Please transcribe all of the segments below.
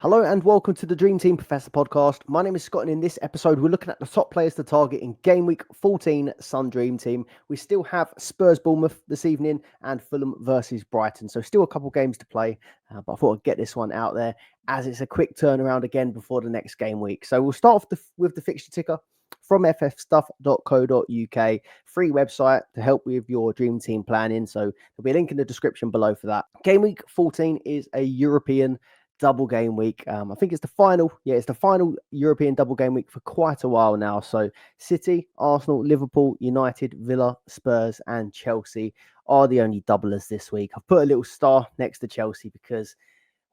Hello and welcome to the Dream Team Professor podcast. My name is Scott, and in this episode, we're looking at the top players to target in Game Week 14 Sun Dream Team. We still have Spurs Bournemouth this evening and Fulham versus Brighton. So still a couple games to play, but I thought I'd get this one out there as it's a quick turnaround again before the next game week. So we'll start off with the fixture ticker from ffstuff.co.uk, free website to help with your Dream Team planning. So there'll be a link in the description below for that. Game Week 14 is a European double game week. I think it's the final. Yeah, it's the final European double game week for quite a while now. So City, Arsenal, Liverpool, United, Villa, Spurs, and Chelsea are the only doublers this week. I've put a little star next to Chelsea because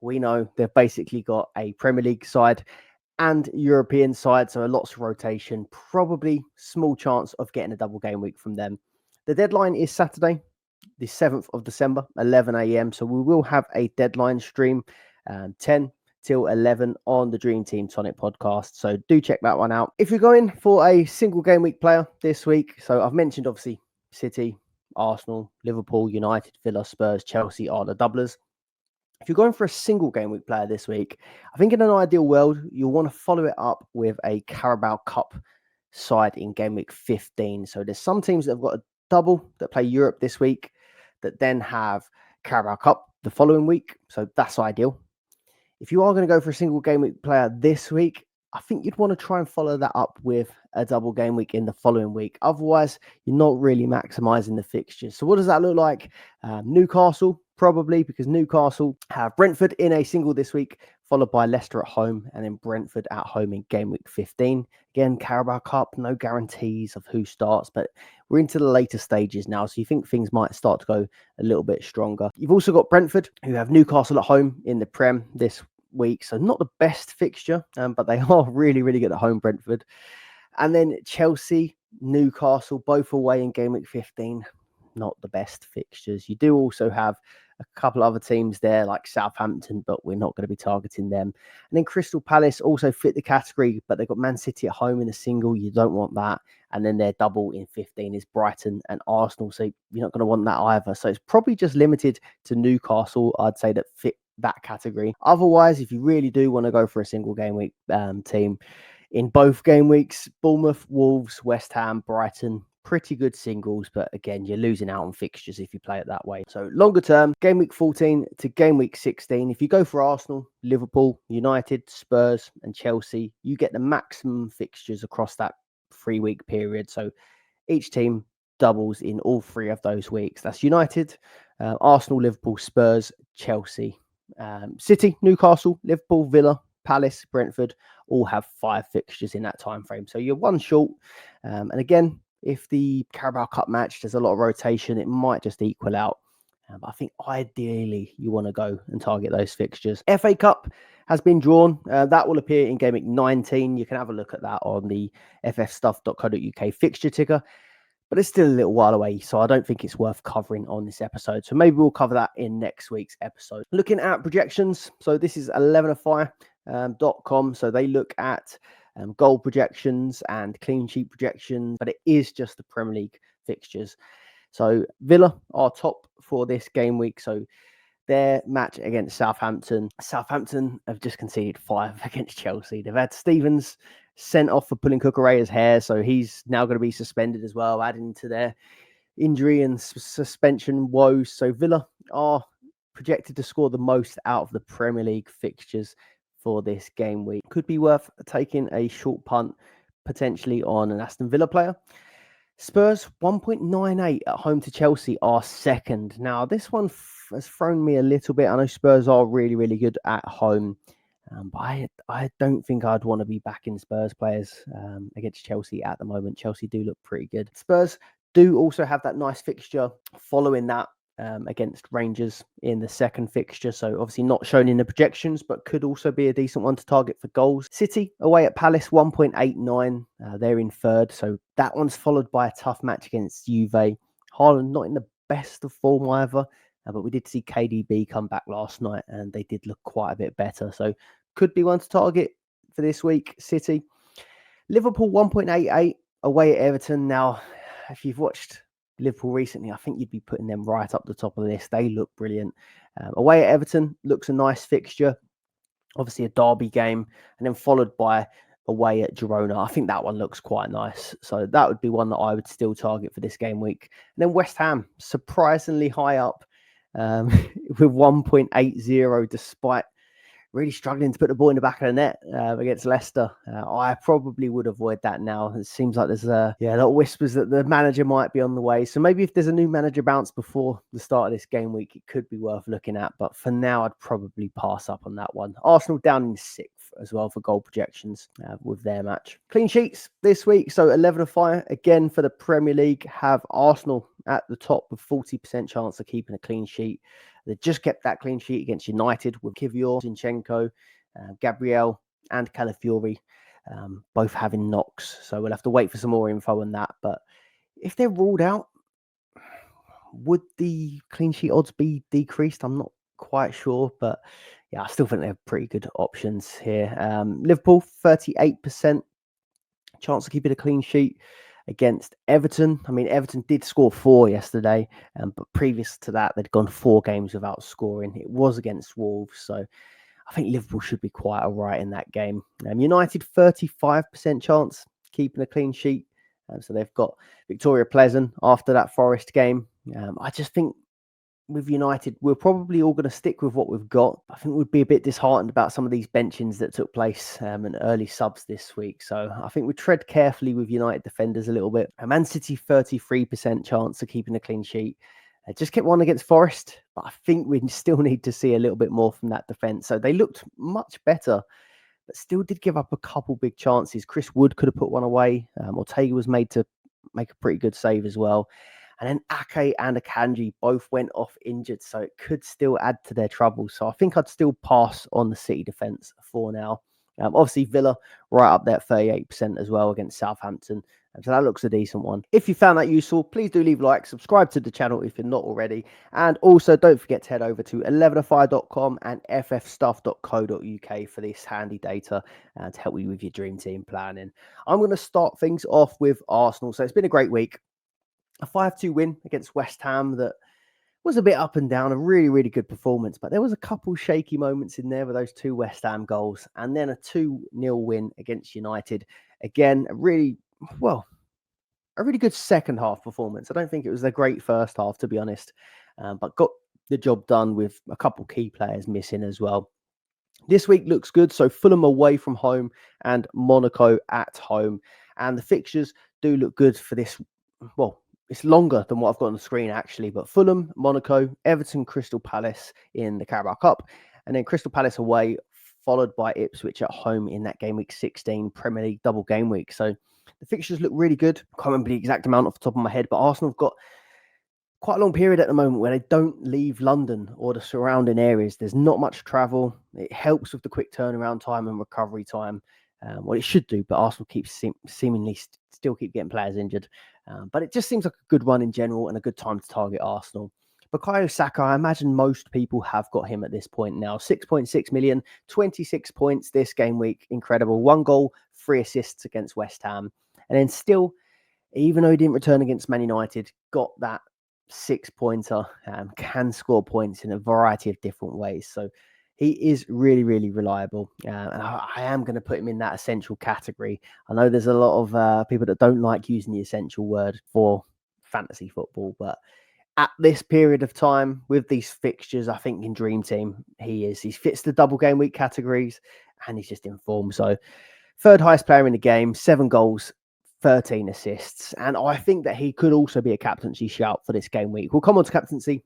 we know they've basically got a Premier League side and European side, so lots of rotation. Probably small chance of getting a double game week from them. The deadline is Saturday, the 7th of December, 11 a.m. So we will have a deadline stream 10 till 11 on the Dream Team Tonic podcast. So do check that one out. If you're going for a single game week player this week, so I've mentioned obviously City, Arsenal, Liverpool, United, Villa, Spurs, Chelsea are the doublers. If you're going for a single game week player this week, I think in an ideal world, you'll want to follow it up with a Carabao Cup side in game week 15. So there's some teams that have got a double that play Europe this week that then have Carabao Cup the following week. So that's ideal. If you are going to go for a single game week player this week, I think you'd want to try and follow that up with a double game week in the following week. Otherwise, you're not really maximizing the fixtures. So what does that look like? Newcastle, probably, because Newcastle have Brentford in a single this week, followed by Leicester at home, and then Brentford at home in game week 15. Again, Carabao Cup, no guarantees of who starts, but we're into the later stages now, so you think things might start to go a little bit stronger. You've also got Brentford, who have Newcastle at home in the Prem this week, so not the best fixture, but they are really, really good at home, Brentford. And then Chelsea, Newcastle, both away in game week 15, not the best fixtures. You do also have a couple other teams there like Southampton, but we're not going to be targeting them. And then Crystal Palace also fit the category, but they've got Man City at home in a single. You don't want that. And then their double in 15 is Brighton and Arsenal, so you're not going to want that either. So it's probably just limited to Newcastle, I'd say, that fit that category. Otherwise, if you really do want to go for a single game week team, in both game weeks, Bournemouth, Wolves, West Ham, Brighton, pretty good singles, but again, you're losing out on fixtures if you play it that way. So longer term, game week 14 to game week 16, if you go for Arsenal, Liverpool, United, Spurs, and Chelsea, you get the maximum fixtures across that 3-week period. So each team doubles in all 3 of those weeks. That's United, Arsenal, Liverpool, Spurs, Chelsea, City, Newcastle, Liverpool, Villa, Palace, Brentford, all have 5 fixtures in that time frame. So you're one short. And again, if the Carabao Cup match, there's a lot of rotation, it might just equal out. But I think ideally you want to go and target those fixtures. FA Cup has been drawn. That will appear in game week 19. You can have a look at that on the ffstuff.co.uk fixture ticker. But it's still a little while away, so I don't think it's worth covering on this episode. So maybe we'll cover that in next week's episode. Looking at projections, so this is 11fire.com. So they look at goal projections and clean sheet projections, but it is just the Premier League fixtures. So Villa are top for this game week. So their match against Southampton have just conceded 5 against Chelsea. They've had Stevens sent off for pulling Cucurella's hair, so he's now going to be suspended as well, adding to their injury and suspension woes. So Villa are projected to score the most out of the Premier League fixtures for this game week. Could be worth taking a short punt potentially on an Aston Villa player. Spurs 1.98 at home to Chelsea are second. Now this one has thrown me a little bit. I know Spurs are really, really good at home. But I don't think I'd want to be backing Spurs players against Chelsea at the moment. Chelsea do look pretty good. Spurs do also have that nice fixture following that against Rangers in the second fixture. So obviously not shown in the projections, but could also be a decent one to target for goals. City away at Palace 1.89. They're in third. So that one's followed by a tough match against Juve. Haaland not in the best of form either. But we did see KDB come back last night and they did look quite a bit better. So could be one to target for this week, City. Liverpool 1.88 away at Everton. Now, if you've watched Liverpool recently, I think you'd be putting them right up the top of the list. They look brilliant. Away at Everton looks a nice fixture. Obviously a derby game, and then followed by away at Girona. I think that one looks quite nice. So that would be one that I would still target for this game week. And then West Ham, surprisingly high up with 1.80, despite really struggling to put the ball in the back of the net against Leicester. I probably would avoid that now. It seems like there's a lot of whispers that the manager might be on the way. So maybe if there's a new manager bounce before the start of this game week, it could be worth looking at. But for now, I'd probably pass up on that one. Arsenal down in 6th as well for goal projections with their match. Clean sheets this week. So 11 of fire again for the Premier League. Have Arsenal at the top with 40% chance of keeping a clean sheet. They just kept that clean sheet against United with Kivior, Zinchenko, Gabriel and Calafiori both having knocks. So we'll have to wait for some more info on that. But if they're ruled out, would the clean sheet odds be decreased? I'm not quite sure. But yeah, I still think they have pretty good options here. Liverpool, 38% chance of keeping a clean sheet against Everton. I mean, Everton did score 4 yesterday, but previous to that, they'd gone 4 games without scoring. It was against Wolves, so I think Liverpool should be quite all right in that game. United, 35% chance keeping a clean sheet. So they've got Victoria Pleasant after that Forest game. I just think with United, we're probably all going to stick with what we've got. I think we'd be a bit disheartened about some of these benchings that took place and early subs this week. So I think we tread carefully with United defenders a little bit. Man City, 33% chance of keeping a clean sheet. Just kept one against Forest, but I think we still need to see a little bit more from that defence. So they looked much better, but still did give up a couple big chances. Chris Wood could have put one away. Ortega was made to make a pretty good save as well. And then Ake and Akanji both went off injured, so it could still add to their troubles. So I think I'd still pass on the City defence for now. Obviously, Villa right up there at 38% as well against Southampton. So that looks a decent one. If you found that useful, please do leave a like, subscribe to the channel if you're not already. And also don't forget to head over to 11ofire.com and ffstuff.co.uk for this handy data to help you with your dream team planning. I'm going to start things off with Arsenal. So it's been a great week. A 5-2 win against West Ham that was a bit up and down, a really, really good performance. But there was a couple shaky moments in there with those 2 West Ham goals. And then a 2-0 win against United. Again, a really good second half performance. I don't think it was a great first half, to be honest. But got the job done with a couple key players missing as well. This week looks good. So Fulham away from home and Monaco at home. And the fixtures do look good for this. Well, it's longer than what I've got on the screen, actually. But Fulham, Monaco, Everton, Crystal Palace in the Carabao Cup. And then Crystal Palace away, followed by Ipswich at home in that game week 16 Premier League double game week. So the fixtures look really good. Can't remember the exact amount off the top of my head, but Arsenal have got quite a long period at the moment where they don't leave London or the surrounding areas. There's not much travel. It helps with the quick turnaround time and recovery time. Well, it should do, but Arsenal keeps seemingly still keep getting players injured. But it just seems like a good run in general and a good time to target Arsenal. Bukayo Saka, I imagine most people have got him at this point now. 6.6 million, 26 points this game week. Incredible. 1 goal, 3 assists against West Ham. And then still, even though he didn't return against Man United, got that 6-pointer, can score points in a variety of different ways. So he is really, really reliable. And I am going to put him in that essential category. I know there's a lot of people that don't like using the essential word for fantasy football, but at this period of time with these fixtures, I think in Dream Team, he fits the double game week categories and he's just in form. So 3rd highest player in the game, 7 goals, 13 assists. And I think that he could also be a captaincy shout for this game week. We'll come on to captaincy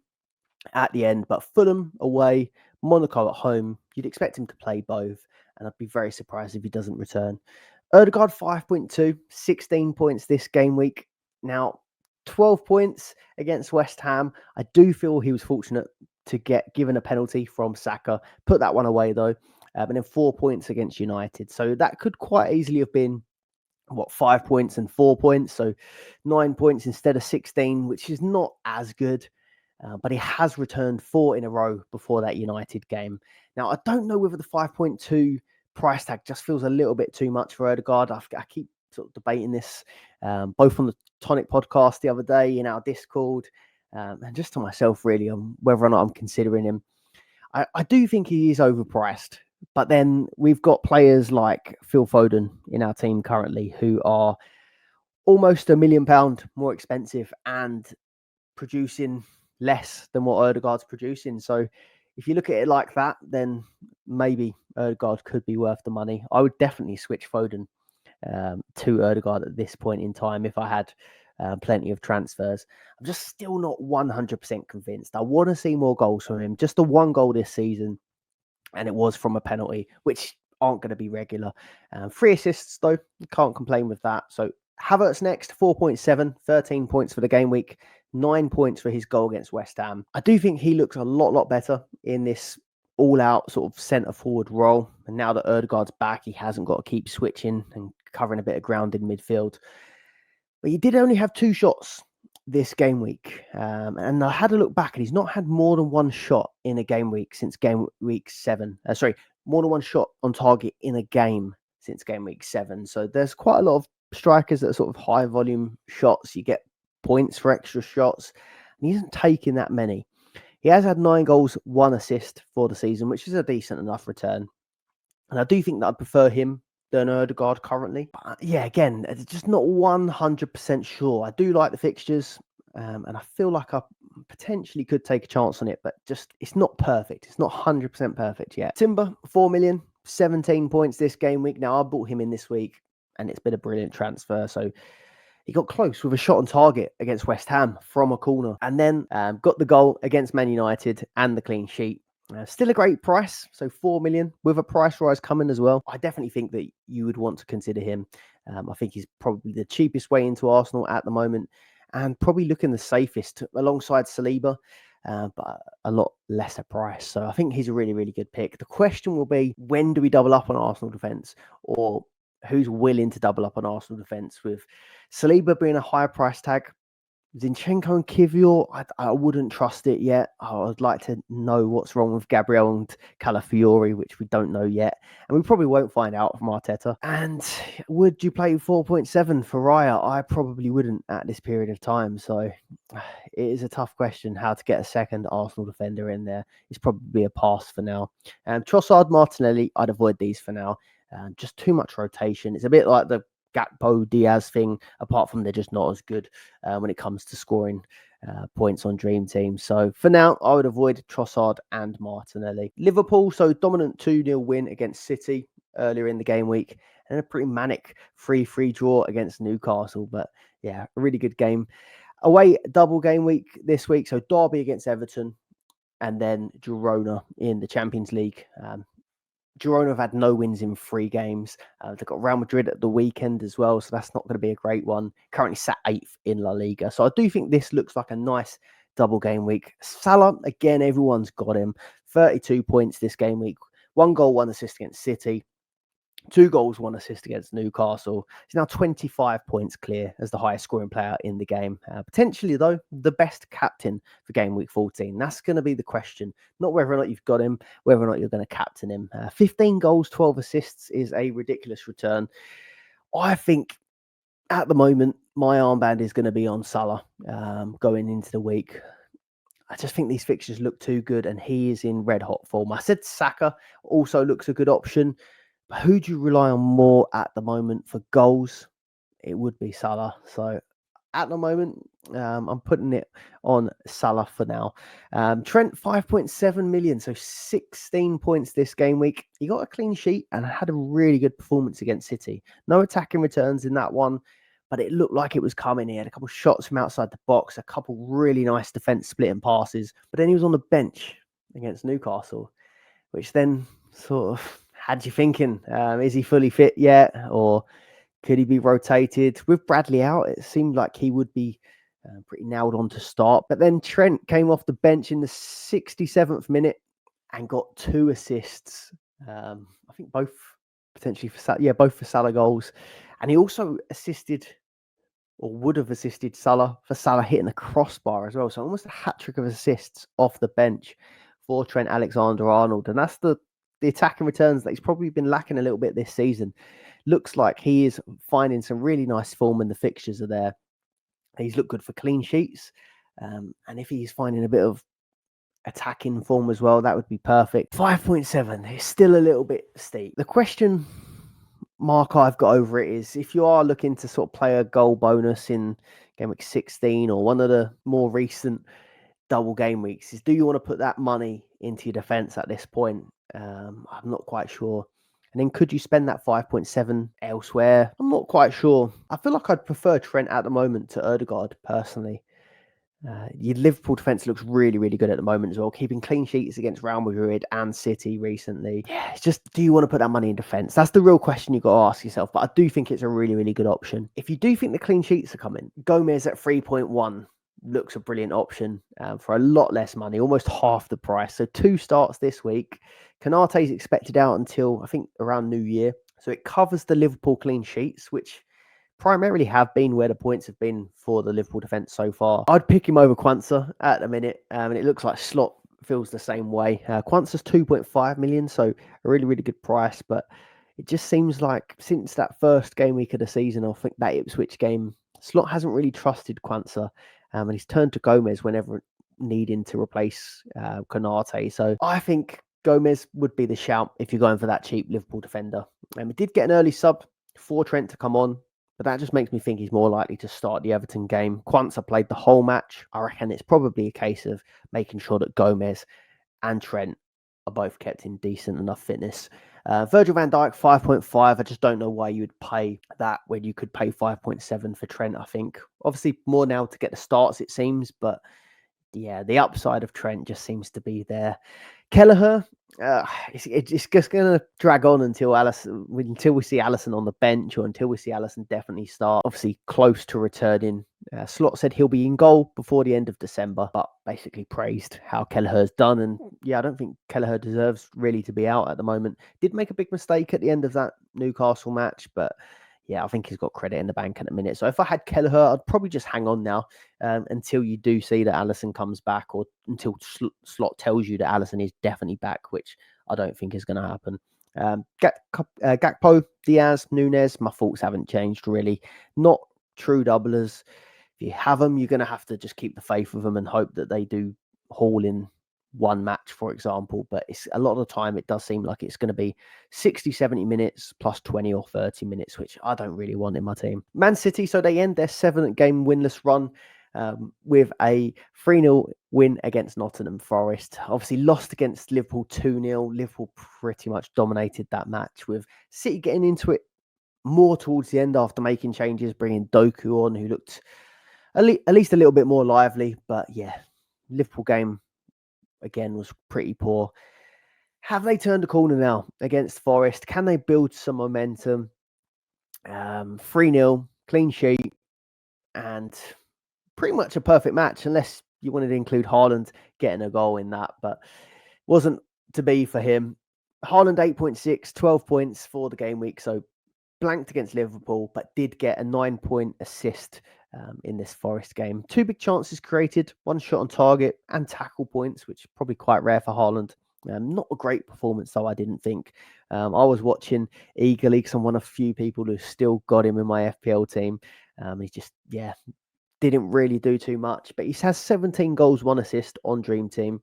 at the end, but Fulham away, Monaco at home, you'd expect him to play both. And I'd be very surprised if he doesn't return. Ødegaard, 5.2, 16 points this game week. Now, 12 points against West Ham. I do feel he was fortunate to get given a penalty from Saka. Put that one away, though. And then 4 points against United. So that could quite easily have been, 5 points and 4 points. So 9 points instead of 16, which is not as good. But he has returned 4 in a row before that United game. Now, I don't know whether the 5.2 price tag just feels a little bit too much for Ødegaard. I keep sort of debating this, both on the Tonic podcast the other day in our Discord, and just to myself really on whether or not I'm considering him. I do think he is overpriced But then we've got players like Phil Foden in our team currently who are almost £1 million more expensive and producing less than what Odegaard's producing. So if you look at it like that, then maybe Odegaard could be worth the money. I would definitely switch Foden to Odegaard at this point in time if I had plenty of transfers. I'm just still not 100% convinced. I want to see more goals from him. Just the one goal this season, and it was from a penalty, which aren't going to be regular. 3 assists, though. You can't complain with that. So Havertz next, 4.7, 13 points for the game week, 9 points for his goal against West Ham. I do think he looks a lot better in this all-out sort of centre-forward role. And now that Odegaard's back, he hasn't got to keep switching and covering a bit of ground in midfield. But he did only have 2 shots this game week. And I had a look back, and he's not had more than 1 shot in a game week since game week 7. More than 1 shot on target in a game since game week 7. So there's quite a lot of strikers that are sort of high volume shots. You get points for extra shots, and he isn't taking that many. He has had 9 goals, 1 assist for the season, which is a decent enough return. And I do think that I'd prefer him than Odegaard currently. But yeah, again, it's just not 100% sure. I do like the fixtures, and I feel like I potentially could take a chance on it, but just it's not perfect. It's not 100% perfect yet. Timber, 4 million, 17 points this game week. Now, I bought him in this week, and it's been a brilliant transfer. So he got close with a shot on target against West Ham from a corner, and then got the goal against Man United and the clean sheet. Still a great price, so 4 million with a price rise coming as well. I definitely think that you would want to consider him. I think he's probably the cheapest way into Arsenal at the moment, and probably looking the safest alongside Saliba, but a lot lesser price. So I think he's a really good pick. The question will be, when do we double up on Arsenal defence, or who's willing to double up on Arsenal defence? With Saliba being a higher price tag, Zinchenko and Kivior, I wouldn't trust it yet. I'd like to know what's wrong with Gabriel and Calafiori, which we don't know yet. And we probably won't find out from Arteta. And would you play 4.7 for Raya? I probably wouldn't at this period of time. So it is a tough question how to get a second Arsenal defender in there. It's probably a pass for now. Trossard, Martinelli, I'd avoid these for now. Just too much rotation. It's a bit like the Gakpo Diaz thing, apart from they're just not as good when it comes to scoring points on Dream Team. So for now, I would avoid Trossard and Martinelli. Liverpool, so dominant 2-0 win against City earlier in the game week, and a pretty manic 3-3 draw against Newcastle. But yeah, a really good game. Away double game week this week, so Derby against Everton, and then Girona in the Champions League. Girona have had no wins in 3 games. They've got Real Madrid at the weekend as well, so that's not going to be a great one. Currently sat 8th in La Liga. So I do think this looks like a nice double game week. Salah, again, everyone's got him. 32 points this game week. 1 goal, 1 assist against City. 2 goals, 1 assist against Newcastle. He's now 25 points clear as the highest scoring player in the game. Potentially, though, the best captain for game week 14. That's going to be the question. Not whether or not you've got him, whether or not you're going to captain him. 15 goals, 12 assists is a ridiculous return. I think at the moment, my armband is going to be on Salah going into the week. I just think these fixtures look too good, and he is in red hot form. I said Saka also looks a good option. But who do you rely on more at the moment for goals? It would be Salah. So at the moment, I'm putting it on Salah for now. Trent, 5.7 million, so 16 points this game week. He got a clean sheet and had a really good performance against City. No attacking returns in that one, but it looked like it was coming. He had a couple of shots from outside the box, a couple really nice defense splitting passes, but then he was on the bench against Newcastle, which then sort of had you thinking, is he fully fit yet? Or could he be rotated? With Bradley out, it seemed like he would be pretty nailed on to start. But then Trent came off the bench in the 67th minute and got 2 assists. I think both potentially for Salah. Both for Salah goals. And he also assisted, or would have assisted Salah, for Salah hitting the crossbar as well. So almost a hat-trick of assists off the bench for Trent Alexander-Arnold. And that's the attacking returns that he's probably been lacking a little bit this season. Looks like he is finding some really nice form, and the fixtures are there. He's looked good for clean sheets. And if he's finding a bit of attacking form as well, that would be perfect. 5.7 is still a little bit steep. The question mark I've got over it is, if you are looking to sort of play a goal bonus in game week 16 or one of the more recent double game weeks, is do you want to put that money into your defense at this point? I'm not quite sure. And then could you spend that 5.7 elsewhere? I'm not quite sure. I feel like I'd prefer Trent at the moment to Ødegaard personally. Your Liverpool defence looks really, really good at the moment as well, keeping clean sheets against Real Madrid and City recently. Yeah, it's just, do you want to put that money in defence? That's the real question you've got to ask yourself, but I do think it's a really, really good option. If you do think the clean sheets are coming, Gomez at 3.1 looks a brilliant option for a lot less money, almost half the price. So 2 starts this week. Canate is expected out until, I think, around New Year. So it covers the Liverpool clean sheets, which primarily have been where the points have been for the Liverpool defence so far. I'd pick him over Quansah at the minute, and it looks like Slot feels the same way. Quansah's 2.5 million, so a really, really good price, but it just seems like since that first game week of the season, I think that Ipswich game, Slot hasn't really trusted Quansah, and he's turned to Gomez whenever needing to replace Canate. So I think Gomez would be the shout if you're going for that cheap Liverpool defender. He did get an early sub for Trent to come on, but that just makes me think he's more likely to start the Everton game. Quansah played the whole match. I reckon it's probably a case of making sure that Gomez and Trent are both kept in decent enough fitness. Virgil van Dijk, 5.5. I just don't know why you would pay that when you could pay 5.7 for Trent, I think. Obviously, more now to get the starts, it seems, but yeah, the upside of Trent just seems to be there. Kelleher, it's just going to drag on until we see Alisson on the bench, or until we see Alisson definitely start. Obviously, close to returning. Slot said he'll be in goal before the end of December, but basically praised how Kelleher's done. And yeah, I don't think Kelleher deserves really to be out at the moment. Did make a big mistake at the end of that Newcastle match, but yeah, I think he's got credit in the bank at the minute. So if I had Kelleher, I'd probably just hang on now until you do see that Alisson comes back, or until Slot tells you that Alisson is definitely back, which I don't think is going to happen. Gakpo, Diaz, Nunes, my thoughts haven't changed really. Not true doublers. If you have them, you're going to have to just keep the faith with them and hope that they do haul in one match, for example. But it's a lot of the time it does seem like it's going to be 60, 70 minutes plus 20 or 30 minutes, which I don't really want in my team. Man City, so they end their 7-game winless run with a 3-0 win against Nottingham Forest. Obviously lost against Liverpool 2-0. Liverpool pretty much dominated that match, with City getting into it more towards the end after making changes, bringing Doku on, who looked at least a little bit more lively. But yeah, Liverpool game again was pretty poor. Have they turned a corner now against Forest? Can they build some momentum? 3-0, clean sheet, and pretty much a perfect match, unless you wanted to include Haaland getting a goal in that, but wasn't to be for him. Haaland 8.6, 12 points for the game week, so blanked against Liverpool, but did get a 9-point assist in this Forest game. 2 big chances created, 1 shot on target, and tackle points, which is probably quite rare for Haaland. Not a great performance, though, I didn't think. I was watching eagerly because I'm one of a few people who still got him in my FPL team. He just, didn't really do too much, but he has 17 goals, 1 assist on Dream Team.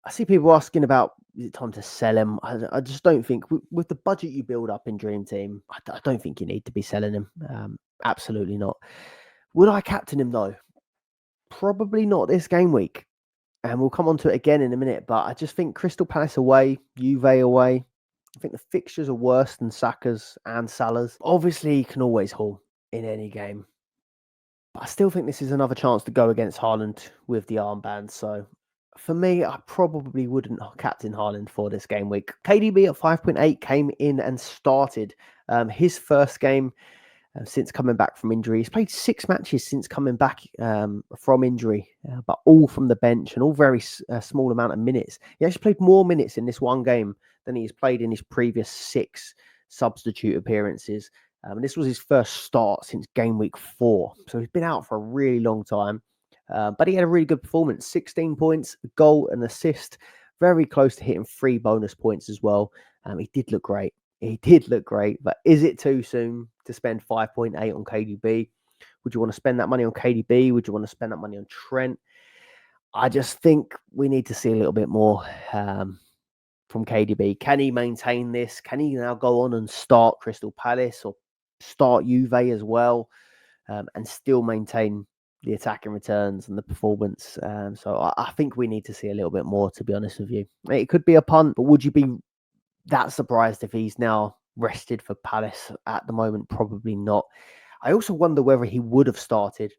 I see people asking about, is it time to sell him? I just don't think, with the budget you build up in Dream Team, I don't think you need to be selling him. Absolutely not. Would I captain him, though? Probably not this game week. And we'll come on to it again in a minute, but I just think Crystal Palace away, Juve away. I think the fixtures are worse than Saka's and Salah's. Obviously, you can always haul in any game. But I still think this is another chance to go against Haaland with the armband. So for me, I probably wouldn't captain Haaland for this game week. KDB at 5.8 came in and started his first game since coming back from injury. He's played 6 matches since coming back from injury, but all from the bench and all very small amount of minutes. He actually played more minutes in this one game than he's played in his previous 6 substitute appearances. And this was his first start since game week 4. So he's been out for a really long time. But he had a really good performance. 16 points, a goal, and assist. Very close to hitting 3 bonus points as well. He did look great. But is it too soon to spend 5.8 on KDB? Would you want to spend that money on KDB? Would you want to spend that money on Trent? I just think we need to see a little bit more from KDB. Can he maintain this? Can he now go on and start Crystal Palace or start Juve as well, and still maintain the attacking returns and the performance? So I think we need to see a little bit more, to be honest with you. It could be a punt, but would you be that surprised if he's now rested for Palace at the moment? Probably not. I also wonder whether he would have started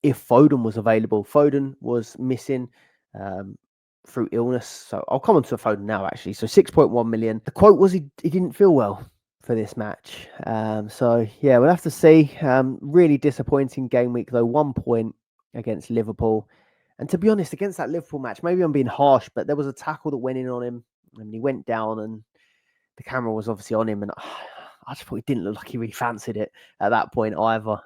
if Foden was available. Foden was missing through illness. So I'll come on to Foden now, actually. So 6.1 million. The quote was he didn't feel well for this match. So yeah, we'll have to see. Really disappointing game week, though. 1 point against Liverpool. And to be honest, against that Liverpool match, maybe I'm being harsh, but there was a tackle that went in on him and he went down and the camera was obviously on him, and I just thought he didn't look like he really fancied it at that point either.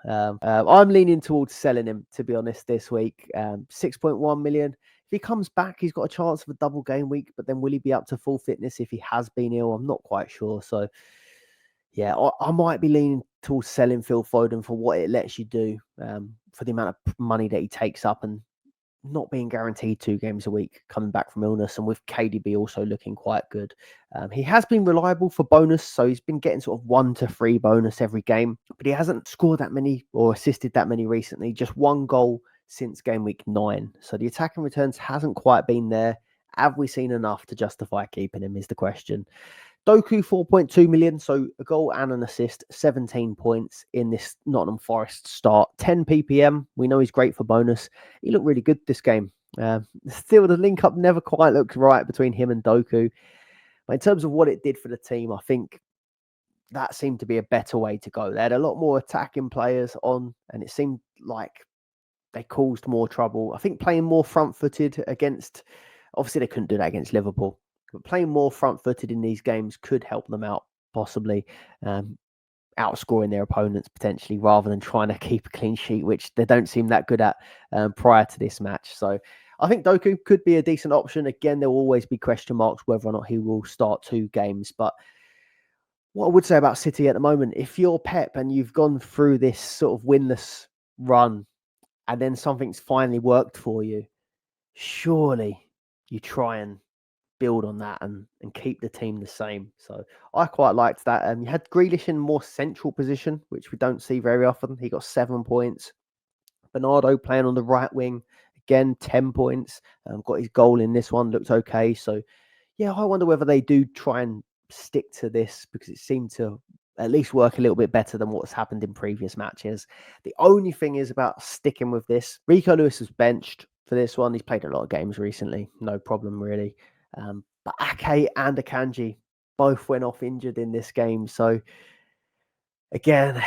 I'm leaning towards selling him, to be honest, this week. 6.1 million. If he comes back, he's got a chance of a double game week, but then will he be up to full fitness if he has been ill? I'm not quite sure. So, yeah, I might be leaning towards selling Phil Foden for what it lets you do, for the amount of money that he takes up, and not being guaranteed 2 games a week coming back from illness, and with KDB also looking quite good. He has been reliable for bonus, so he's been getting sort of 1 to 3 bonus every game, but he hasn't scored that many or assisted that many recently. Just 1 goal since game week 9. So the attacking returns hasn't quite been there. Have we seen enough to justify keeping him is the question. Doku, 4.2 million, so a goal and an assist, 17 points in this Nottingham Forest start. 10 ppm, we know he's great for bonus. He looked really good this game. Still, the link-up never quite looked right between him and Doku. But in terms of what it did for the team, I think that seemed to be a better way to go. They had a lot more attacking players on, and it seemed like they caused more trouble. I think playing more front-footed against... Obviously, they couldn't do that against Liverpool. But playing more front-footed in these games could help them out, possibly outscoring their opponents potentially, rather than trying to keep a clean sheet, which they don't seem that good at prior to this match. So I think Doku could be a decent option. Again, there will always be question marks whether or not he will start 2 games. But what I would say about City at the moment, if you're Pep and you've gone through this sort of winless run and then something's finally worked for you, surely you try and build on that and keep the team the same. So I quite liked that. You had Grealish in more central position, which we don't see very often. He got 7 points. Bernardo playing on the right wing, again, 10 points. Got his goal in this one, looked okay. So yeah, I wonder whether they do try and stick to this, because it seemed to at least work a little bit better than what's happened in previous matches. The only thing is about sticking with this. Rico Lewis was benched for this one. He's played a lot of games recently. No problem, really. But Ake and Akanji both went off injured in this game. So again,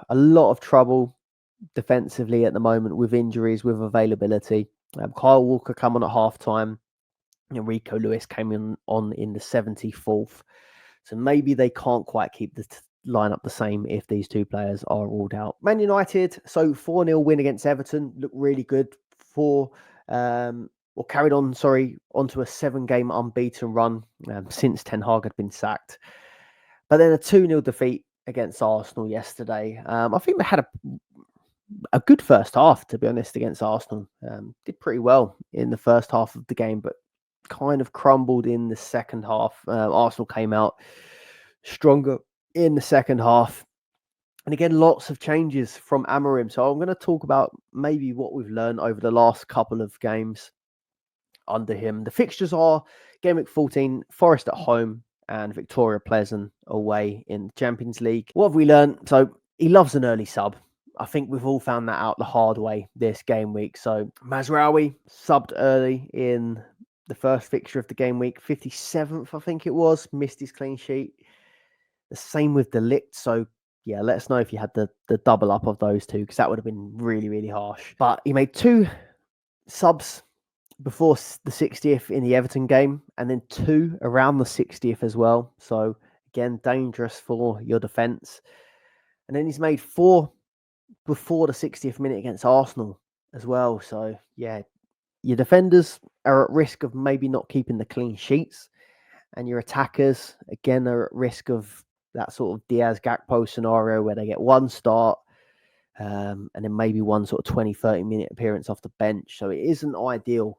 a lot of trouble defensively at the moment with injuries, with availability. Kyle Walker come on at half-time. Rico Lewis came on in the 74th. So maybe they can't quite keep the lineup the same if these 2 players are ruled out. Man United, so 4-0 win against Everton. Looked really good carried on, onto a 7-game unbeaten run since Ten Hag had been sacked. But then a 2-0 defeat against Arsenal yesterday. I think they had a good first half, to be honest, against Arsenal. Did pretty well in the first half of the game, but kind of crumbled in the second half. Arsenal came out stronger in the second half. And again, lots of changes from Amorim. So I'm going to talk about maybe what we've learned over the last couple of games under him. The fixtures are game week 14, Forest at home and Victoria Pleasant away in the Champions League. What have we learned? So he loves an early sub. I think we've all found that out the hard way this game week. So Mazraoui subbed early in the first fixture of the game week, 57th, I think it was, missed his clean sheet. The same with De Ligt. So yeah, let us know if you had the double up of those 2, because that would have been really, really harsh. But he made 2 subs before the 60th in the Everton game, and then 2 around the 60th as well. So again, dangerous for your defence. And then he's made 4 before the 60th minute against Arsenal as well. So yeah, your defenders are at risk of maybe not keeping the clean sheets, and your attackers again are at risk of that sort of Diaz Gakpo scenario where they get 1 start and then maybe one sort of 20-30 minute appearance off the bench. So it isn't ideal.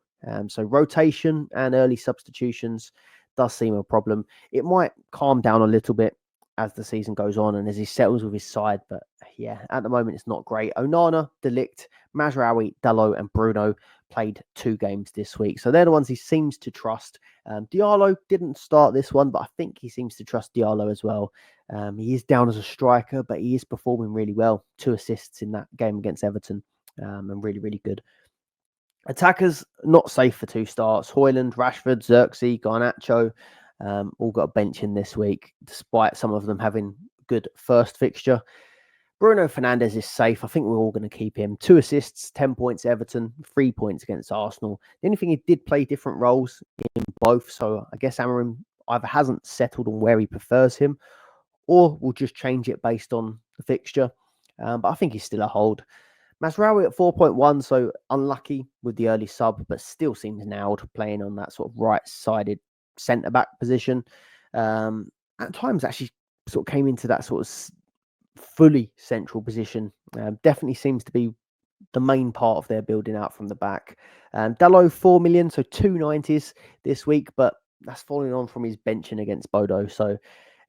So rotation and early substitutions does seem a problem. It might calm down a little bit as the season goes on and as he settles with his side. But yeah, at the moment, it's not great. Onana, De Ligt, Mazraoui, Dalot, and Bruno played 2 games this week. So they're the ones he seems to trust. Diallo didn't start this one, but I think he seems to trust Diallo as well. He is down as a striker, but he is performing really well. 2 assists in that game against Everton, and really, really good. Attackers, not safe for 2 starts. Højlund, Rashford, Xerxes, Garnacho, all got a bench in this week, despite some of them having good first fixture. Bruno Fernandes is safe. I think we're all going to keep him. 2 assists, 10 points Everton, 3 points against Arsenal. The only thing, he did play different roles in both, so I guess Amorim either hasn't settled on where he prefers him, or will just change it based on the fixture. But I think he's still a hold. Mazraoui at 4.1, so unlucky with the early sub, but still seems nailed playing on that sort of right-sided centre-back position. At times, actually sort of came into that sort of fully central position. Definitely seems to be the main part of their building out from the back. Dalot, 4 million, so 290s this week, but that's falling on from his benching against Bodo. So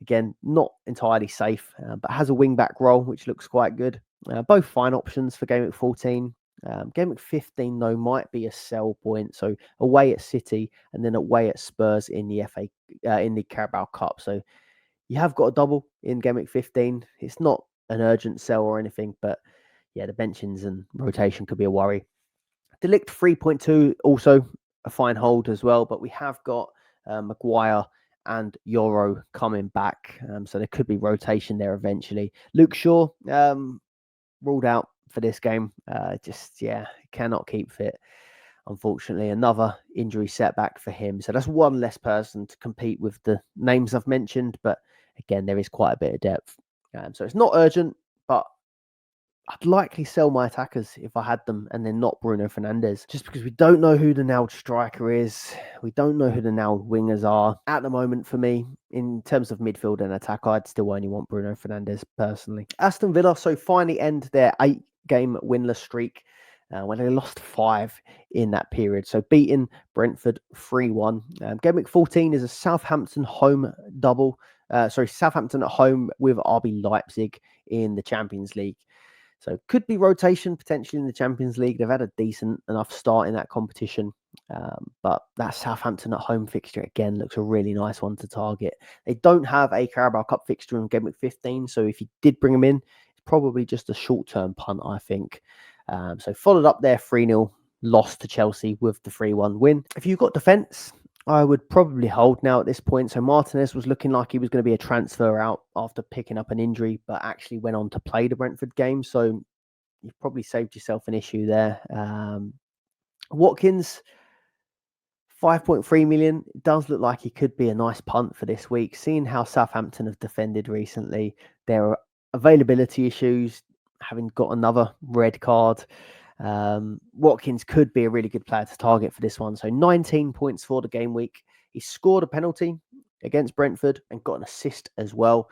again, not entirely safe, but has a wing-back role, which looks quite good. Both fine options for Game Week 14. Game Week 15, though, might be a sell point. So away at City and then away at Spurs in the in the Carabao Cup. So you have got a double in Game Week 15. It's not an urgent sell or anything, but yeah, the benchings and rotation could be a worry. De Ligt 3.2, also a fine hold as well, but we have got Maguire and Euro coming back, so there could be rotation there eventually. Luke Shaw ruled out for this game. Cannot keep fit, unfortunately. Another injury setback for him, so that's one less person to compete with the names I've mentioned, but again, there is quite a bit of depth, so it's not urgent, but I'd likely sell my attackers if I had them, and then not Bruno Fernandes, just because we don't know who the nailed striker is. We don't know who the nailed wingers are. At the moment, for me, in terms of midfield and attack, I'd still only want Bruno Fernandes personally. Aston Villa, so finally end their 8-game winless streak, when they lost 5 in that period. So beating Brentford 3-1. Game Week 14 is a Southampton home double. Southampton at home with RB Leipzig in the Champions League. So could be rotation potentially in the Champions League. They've had a decent enough start in that competition. But that Southampton at home fixture, again, looks a really nice one to target. They don't have a Carabao Cup fixture in Game Week 15. So if you did bring them in, it's probably just a short-term punt, I think. So followed up their 3-0 loss to Chelsea with the 3-1 win. If you've got defence, I would probably hold now at this point. So Martinez was looking like he was going to be a transfer out after picking up an injury, but actually went on to play the Brentford game. So you've probably saved yourself an issue there. Watkins, 5.3 million. It does look like he could be a nice punt for this week. Seeing how Southampton have defended recently, there are availability issues, having got another red card. Watkins could be a really good player to target for this one. So 19 points for the game week. He scored a penalty against Brentford and got an assist as well.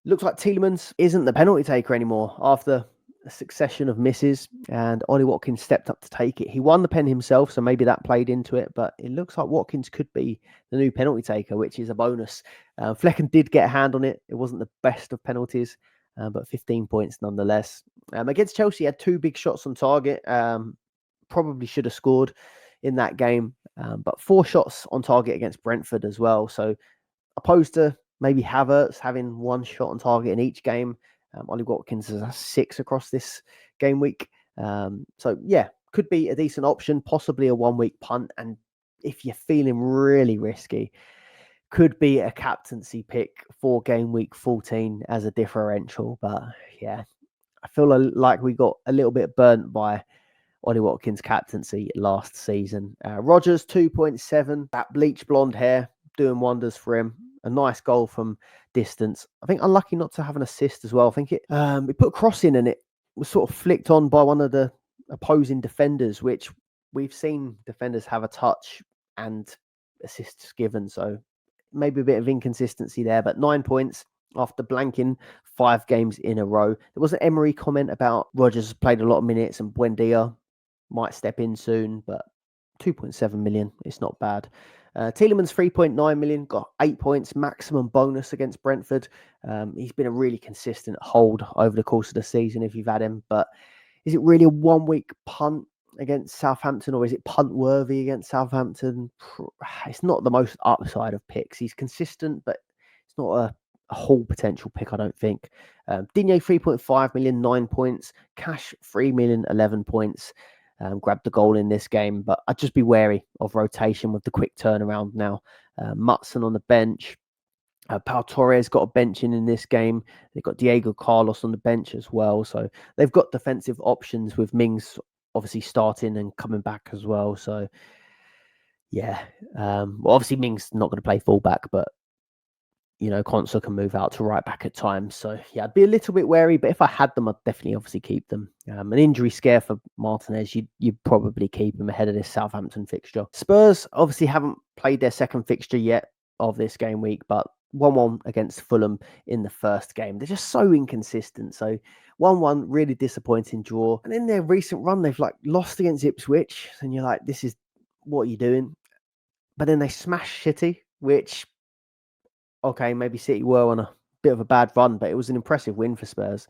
Looks like Tielemans isn't the penalty taker anymore after a succession of misses, and Ollie Watkins stepped up to take it. He won the pen himself, so maybe that played into it, but it looks like Watkins could be the new penalty taker, which is a bonus. Flecken did get a hand on it. It wasn't the best of penalties, but 15 points nonetheless. Against Chelsea, he had 2 big shots on target. Probably should have scored in that game, but 4 shots on target against Brentford as well. So opposed to maybe Havertz having 1 shot on target in each game, Ollie Watkins has 6 across this game week. So yeah, could be a decent option, possibly a 1-week punt. And if you're feeling really risky, could be a captaincy pick for game week 14 as a differential. But yeah, I feel like we got a little bit burnt by Ollie Watkins' captaincy last season. Rodgers, 2.7. That bleach blonde hair doing wonders for him. A nice goal from distance. I think unlucky not to have an assist as well. I think it put a cross in and it was sort of flicked on by one of the opposing defenders, which we've seen defenders have a touch and assists given. So maybe a bit of inconsistency there, but 9 points. after blanking 5 games in a row. There was an Emery comment about Rodgers has played a lot of minutes and Buendia might step in soon, but 2.7 million, it's not bad. Tielemans 3.9 million, got 8 points, maximum bonus against Brentford. He's been a really consistent hold over the course of the season if you've had him, but is it really a 1 week punt against Southampton, or is it punt worthy against Southampton? It's not the most upside of picks. He's consistent, but it's not a whole potential pick, I don't think. Digne 3.5 million, 9 points. Cash 3 million, 11 points. Grabbed the goal in this game, but I'd just be wary of rotation with the quick turnaround now. Mutson on the bench. Pau Torres got a bench in this game. They've got Diego Carlos on the bench as well. So they've got defensive options with Mings obviously starting and coming back as well. So yeah, well, obviously Mings not going to play fullback, but you know, Konsa can move out to right back at times. So yeah, I'd be a little bit wary, but if I had them, I'd definitely obviously keep them. An injury scare for Martinez, you'd probably keep him ahead of this Southampton fixture. Spurs obviously haven't played their second fixture yet of this game week, but 1-1 against Fulham in the first game. They're just so inconsistent. So 1-1, really disappointing draw. And in their recent run, they've like lost against Ipswich, and you're like, this is what are you doing? But then they smash City, which okay, maybe City were on a bit of a bad run, but it was an impressive win for Spurs.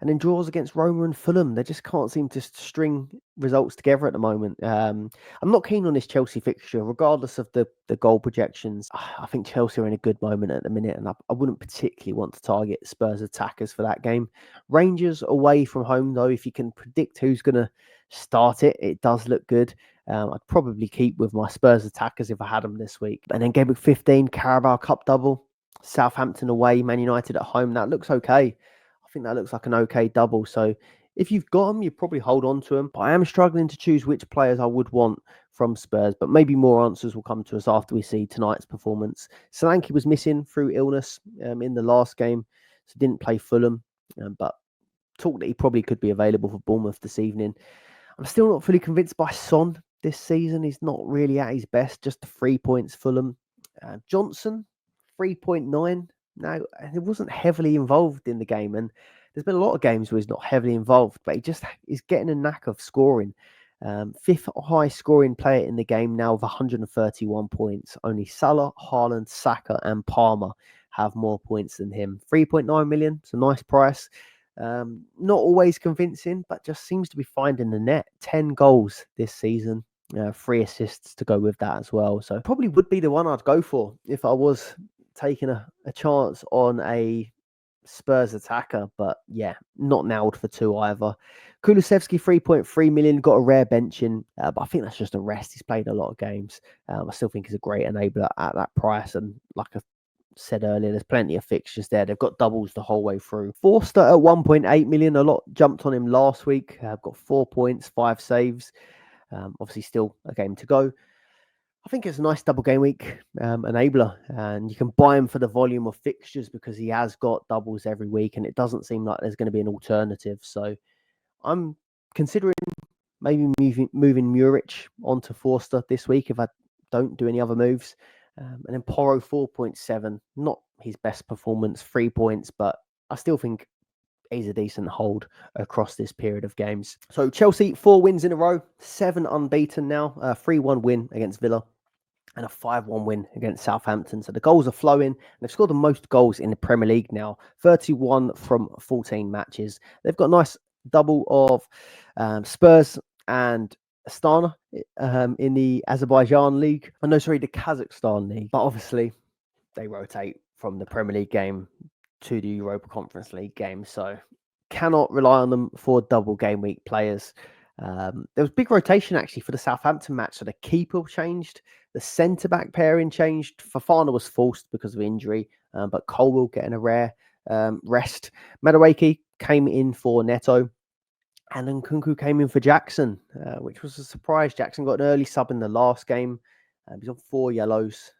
And then draws against Roma and Fulham. They just can't seem to string results together at the moment. I'm not keen on this Chelsea fixture, regardless of the goal projections. I think Chelsea are in a good moment at the minute, and I wouldn't particularly want to target Spurs attackers for that game. Rangers away from home, though, if you can predict who's going to start it, it does look good. I'd probably keep with my Spurs attackers if I had them this week. And then game week 15, Carabao Cup double. Southampton away, Man United at home. That looks okay. I think that looks like an okay double. So if you've got them, you probably hold on to them. But I am struggling to choose which players I would want from Spurs. But maybe more answers will come to us after we see tonight's performance. Solanke was missing through illness in the last game, so didn't play Fulham. But talk that he probably could be available for Bournemouth this evening. I'm still not fully convinced by Son this season. He's not really at his best. Just the 3 points Fulham. Johnson, 3.9. Now, he wasn't heavily involved in the game, and there's been a lot of games where he's not heavily involved, but he just is getting a knack of scoring. Fifth high scoring player in the game now with 131 points. Only Salah, Haaland, Saka, and Palmer have more points than him. 3.9 million. It's a nice price. Not always convincing, but just seems to be finding the net. 10 goals this season. 3 assists to go with that as well. So probably would be the one I'd go for if I was taking a chance on a Spurs attacker, but yeah, not nailed for 2 either. Kulusevski 3.3 million, got a rare benching, but I think that's just a rest. He's played a lot of games. I still think he's a great enabler at that price, and like I said earlier, there's plenty of fixtures there. They've got doubles the whole way through. Forster at 1.8 million, a lot jumped on him last week. Got 4 points, 5 saves. Obviously still a game to go. I think it's a nice double game week enabler, and you can buy him for the volume of fixtures because he has got doubles every week, and it doesn't seem like there's going to be an alternative. So I'm considering maybe moving Muric onto Forster this week if I don't do any other moves. And then Porro 4.7, not his best performance, 3 points, but I still think he's a decent hold across this period of games. So Chelsea, 4 wins in a row, 7 unbeaten now, 3-1 win against Villa and a 5-1 win against Southampton. So the goals are flowing, and they've scored the most goals in the Premier League now, 31 from 14 matches. They've got a nice double of Spurs and Astana in the Azerbaijan League. Oh, no, sorry, the Kazakhstan League. But obviously, they rotate from the Premier League game to the Europa Conference League game, so cannot rely on them for double game week players. There was big rotation actually for the Southampton match, so the keeper changed, the centre-back pairing changed. Fofana was forced because of injury, but Colwell getting a rare rest. Madueke came in for Neto, and then Nkunku came in for Jackson, which was a surprise. Jackson got an early sub in the last game. He's on 4 yellows.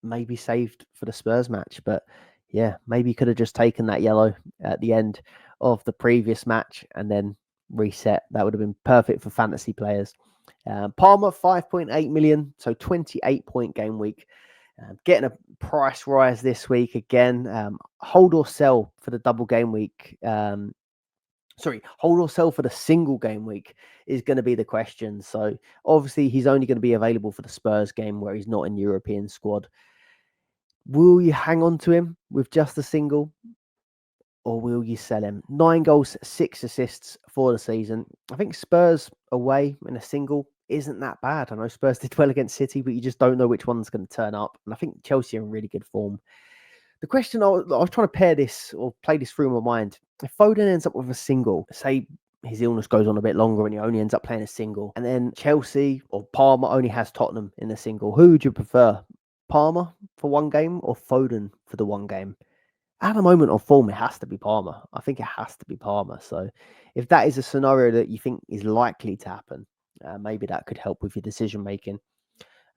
Maybe saved for the Spurs match, but yeah, maybe could have just taken that yellow at the end of the previous match and then reset. That would have been perfect for fantasy players. Palmer, 5.8 million, so 28-point game week. Getting a price rise this week again. Hold or sell for the double game week. Hold or sell for the single game week is going to be the question. So obviously he's only going to be available for the Spurs game where he's not in the European squad. Will you hang on to him with just a single, or will you sell him? 9 goals, 6 assists for the season. I think Spurs away in a single isn't that bad. I know Spurs did well against City, but you just don't know which one's going to turn up. And I think Chelsea are in really good form. The question I was trying to pair this or play this through my mind. If Foden ends up with a single, say his illness goes on a bit longer and he only ends up playing a single, and then Chelsea or Palmer only has Tottenham in a single, who would you prefer? Palmer for one game or Foden for the one game? At the moment of form, it has to be Palmer. I think it has to be Palmer. So if that is a scenario that you think is likely to happen, maybe that could help with your decision making.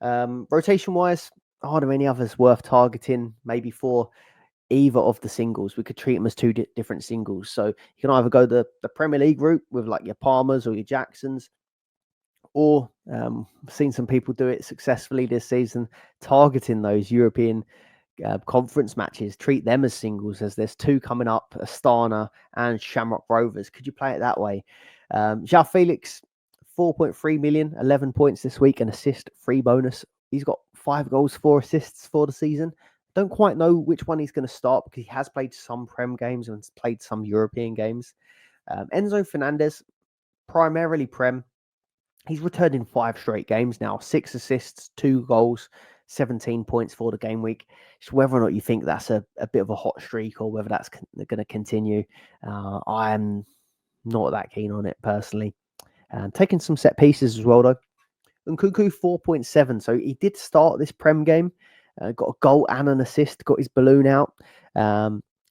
Rotation-wise, are there any others worth targeting? Maybe for either of the singles. We could treat them as two different singles. So you can either go the Premier League route with like your Palmers or your Jacksons, or seen some people do it successfully this season, targeting those European conference matches. Treat them as singles, as there's 2 coming up, Astana and Shamrock Rovers. Could you play it that way? João Felix, 4.3 million, 11 points this week, an assist, 3 bonus. He's got 5 goals, 4 assists for the season. Don't quite know which one he's going to start because he has played some Prem games and played some European games. Enzo Fernandez, primarily Prem. He's returned in 5 straight games now, 6 assists, 2 goals, 17 points for the game week. It's whether or not you think that's a bit of a hot streak or whether that's going to continue. I am not that keen on it personally. Taking some set pieces as well, though. Nkunku, 4.7. So he did start this Prem game. Got a goal and an assist. Got his balloon out.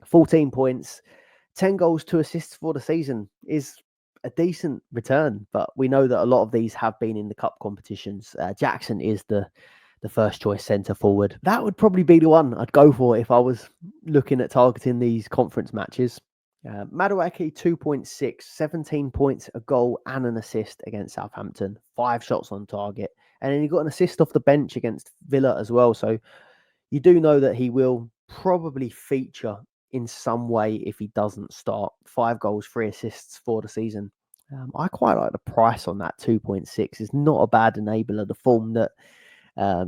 14 points. 10 goals, 2 assists for the season is a decent return. But we know that a lot of these have been in the cup competitions. Jackson is the first choice centre forward. That would probably be the one I'd go for if I was looking at targeting these conference matches. Madueke, 2.6, 17 points, a goal and an assist against Southampton, 5 shots on target. And then he got an assist off the bench against Villa as well. So you do know that he will probably feature in some way if he doesn't start. 5 goals, 3 assists for the season. I quite like the price on that 2.6. It's not a bad enabler, the form that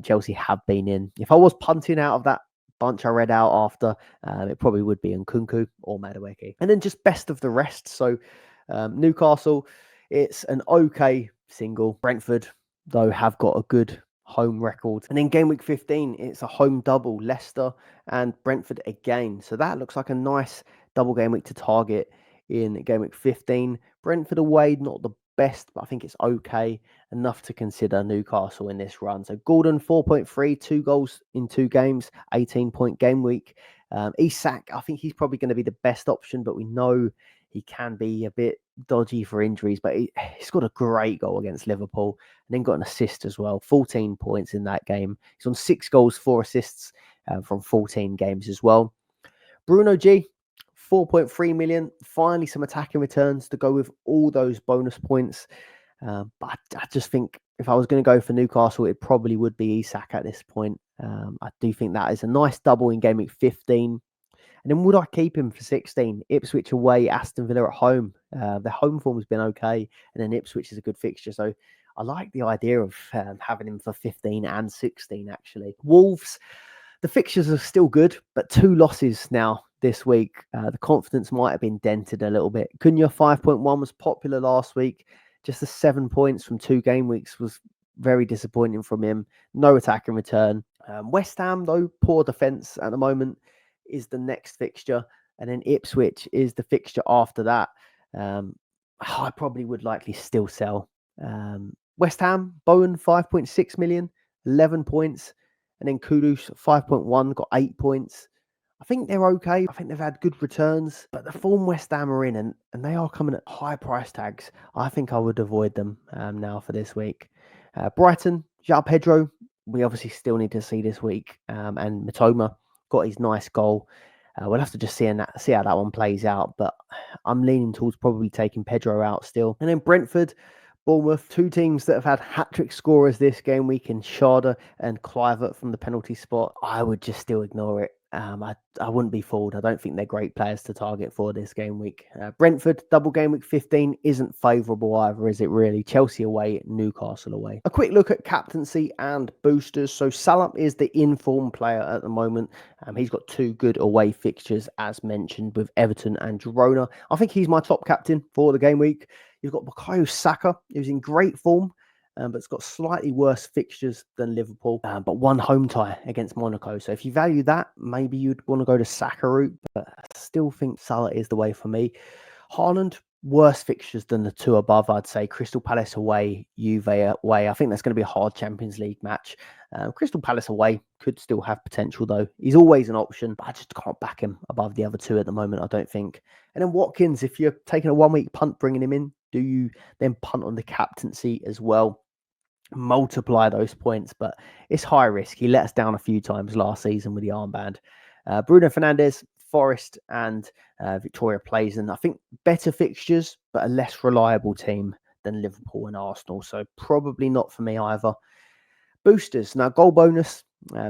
Chelsea have been in. If I was punting out of that bunch I read out after, it probably would be Nkunku or Madueke. And then just best of the rest. So Newcastle, it's an okay single. Brentford, though, have got a good home record. And then game week 15, it's a home double, Leicester and Brentford again. So that looks like a nice double game week to target in game week 15. Brentford away, not the best, but I think it's okay enough to consider Newcastle in this run. So Gordon, 4.3, 2 goals in 2 games, 18-point game week. Isak, I think he's probably going to be the best option, but we know he can be a bit dodgy for injuries, but he's got a great goal against Liverpool and then got an assist as well. 14 points in that game. He's on 6 goals, 4 assists from 14 games as well. Bruno G, 4.3 million. Finally, some attacking returns to go with all those bonus points. But I just think if I was going to go for Newcastle, it probably would be Isak at this point. I do think that is a nice double in game week 15. And then would I keep him for 16? Ipswich away, Aston Villa at home. Their home form has been okay. And then Ipswich is a good fixture. So I like the idea of having him for 15 and 16, actually. Wolves, the fixtures are still good, but 2 losses now this week. The confidence might have been dented a little bit. Cunha, 5.1, was popular last week. Just the 7 points from 2 game weeks was very disappointing from him. No attack in return. West Ham, though, poor defence at the moment, is the next fixture. And then Ipswich is the fixture after that. I probably would likely still sell. West Ham, Bowen, 5.6 million, 11 points. And then Kudus, 5.1, got 8 points. I think they're okay. I think they've had good returns, but the form West Ham are in, and they are coming at high price tags. I think I would avoid them now for this week. Brighton, João Pedro, we obviously still need to see this week. And Matoma got his nice goal. We'll have to just see how that one plays out, but I'm leaning towards probably taking Pedro out still. And then Brentford, Bournemouth, two teams that have had hat-trick scorers this game week in Sharda and Clivert from the penalty spot. I would just still ignore it. I wouldn't be fooled. I don't think they're great players to target for this game week. Brentford, double game week 15 isn't favourable either, is it really? Chelsea away, Newcastle away. A quick look at captaincy and boosters. So Salah is the in-form player at the moment. He's got two good away fixtures, as mentioned, with Everton and Girona. I think he's my top captain for the game week. You've got Bukayo Saka, who's in great form, but it's got slightly worse fixtures than Liverpool, but one home tie against Monaco. So if you value that, maybe you'd want to go to Saka route, but I still think Salah is the way for me. Haaland, worse fixtures than the two above, I'd say. Crystal Palace away, Juve away. I think that's going to be a hard Champions League match. Crystal Palace away could still have potential, though. He's always an option, but I just can't back him above the other two at the moment, I don't think. And then Watkins, if you're taking a 1 week punt, bringing him in, do you then punt on the captaincy as well? Multiply those points, but it's high risk. He let us down a few times last season with the armband. Bruno Fernandes, Forest and Victoria plays, and I think better fixtures, but a less reliable team than Liverpool and Arsenal. So probably not for me either. Boosters, now goal bonus,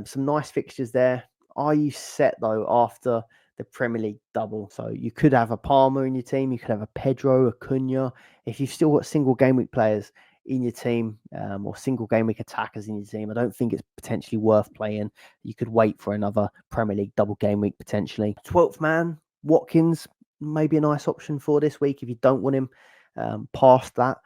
some nice fixtures there. Are you set though after the Premier League double? So you could have a Palmer in your team, you could have a Pedro, a Cunha. If you've still got single game week players in your team or single game week attackers in your team, I don't think it's potentially worth playing. You could wait for another Premier League double game week potentially. 12th man, Watkins, maybe a nice option for this week if you don't want him past that.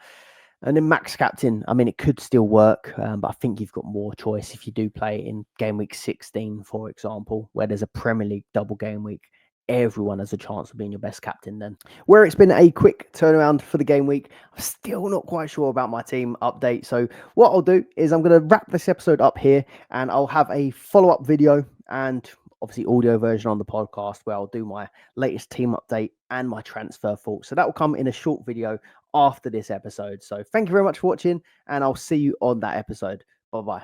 And then max captain, I mean, it could still work, but I think you've got more choice if you do play in game week 16, for example, where there's a Premier League double game week. Everyone has a chance of being your best captain then. Where it's been a quick turnaround for the game week, I'm still not quite sure about my team update. So what I'll do is I'm going to wrap this episode up here, and I'll have a follow-up video and obviously audio version on the podcast where I'll do my latest team update and my transfer thoughts. So that will come in a short video after this episode. So thank you very much for watching, and I'll see you on that episode. Bye-bye.